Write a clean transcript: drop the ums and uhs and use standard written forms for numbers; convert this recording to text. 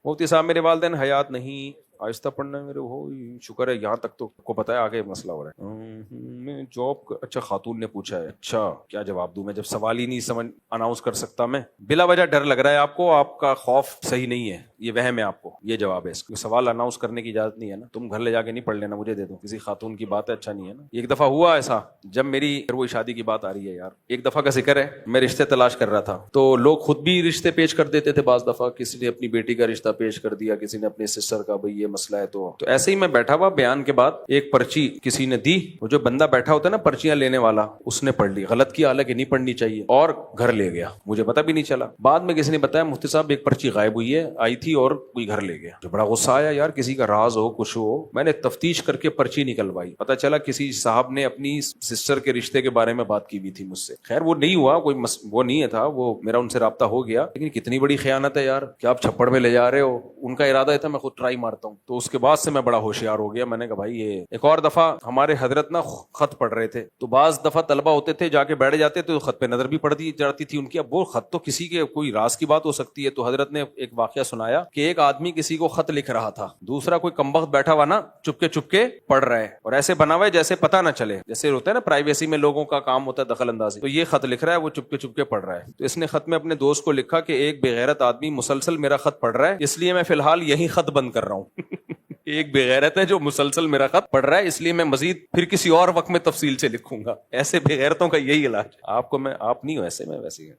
مفتی صاحب میرے والدین حیات نہیں، آہستہ پڑھنا میرے ہو، شکر ہے یہاں تک تو کو پتا ہے، آگے مسئلہ ہو رہا ہے۔ میں جاب، اچھا خاتون نے پوچھا ہے، اچھا کیا جواب دوں میں جب سوال ہی نہیں سمجھ اناؤنس کر سکتا میں؟ بلا وجہ ڈر لگ رہا ہے آپ کو، آپ کا خوف صحیح نہیں ہے، یہ وہم ہے آپ کو، یہ جواب ہے اس کا۔ سوال اناؤنس کرنے کی اجازت نہیں ہے نا، تم گھر لے جا کے نہیں پڑھ لینا، مجھے دے دو، کسی خاتون کی بات ہے، اچھا نہیں ہے نا۔ ایک دفعہ ہوا ایسا، جب میری وہ شادی کی بات آ رہی ہے یار، ایک دفعہ کا ذکر ہے، میں رشتے تلاش کر رہا تھا تو لوگ خود بھی رشتے پیش کر دیتے تھے، بعض دفعہ کسی نے اپنی بیٹی کا رشتہ پیش کر دیا، کسی نے اپنی سسٹر کا، بھئی یہ مسئلہ ہے۔ تو ایسے ہی میں بیٹھا ہوا، بیان کے بعد ایک پرچی کسی نے دی، وہ جو بندہ بیٹھا ہوتا ہے نا پرچیاں لینے والا، اس نے پڑھ لی، غلط کیا حالانکہ نہیں پڑھنی چاہیے، اور گھر لے گیا، مجھے پتہ بھی نہیں چلا۔ بعد میں کسی نے بتایا مفتی صاحب ایک پرچی غائب ہوئی ہے، آئی تھی اور کوئی گھر لے گیا۔ جو بڑا غصہ آیا یار، کسی کا راز ہو کچھ ہو، میں نے تفتیش کر کے پرچی نکلوائی، پتہ چلا کسی صاحب نے اپنی سسٹر کے رشتے کے بارے میں بات کی ہوئی تھی مجھ سے۔ خیر وہ نہیں ہوا، کوئی وہ نہیں تھا، وہ میرا ان سے رابطہ ہو گیا، لیکن کتنی بڑی خیانت ہے یار کہ آپ چھپڑ میں لے جا رہے ہو، ان کا ارادہ تھا میں خود ٹرائی مارتا ہوں۔ تو اس کے بعد سے میں بڑا ہوشیار ہو گیا، میں نے کہا بھائی یہ۔ ایک اور دفعہ ہمارے حضرت نا خط پڑھ رہے تھے، تو بعض دفعہ طلبہ ہوتے تھے جا کے بیٹھ جاتے تو خط پہ نظر بھی پڑتی جاتی تھی ان کی۔ اب وہ خط تو کسی کے کوئی راز کی بات ہو سکتی ہے، تو حضرت نے ایک واقعہ سنایا کہ ایک آدمی کسی کو خط لکھ رہا تھا، دوسرا کوئی کمبخت بیٹھا ہوا نا چپ کے پڑھ رہا ہے، اور ایسے بنا ہوا ہے جیسے پتہ نہ چلے، جیسے ہوتا ہے نا پرائیویسی میں لوگوں کا کام ہوتا ہے دخل اندازی، تو یہ خط لکھ رہا ہے، وہ چپ کے پڑھ رہا ہے۔ تو اس نے خط میں اپنے دوست کو لکھا کہ ایک بےغیرت آدمی مسلسل میرا خط پڑھ رہا ہے، اس لیے میں فی الحال یہی خط بند کر رہا ہوں۔ ایک بےغیرت ہے جو مسلسل میرا خط پڑھ رہا ہے، اس لیے میں مزید پھر کسی اور وقت میں تفصیل سے لکھوں گا۔ ایسے بےغیرتوں کا یہی علاج۔ آپ کو میں، آپ نہیں ہو ایسے، میں ویسے ہی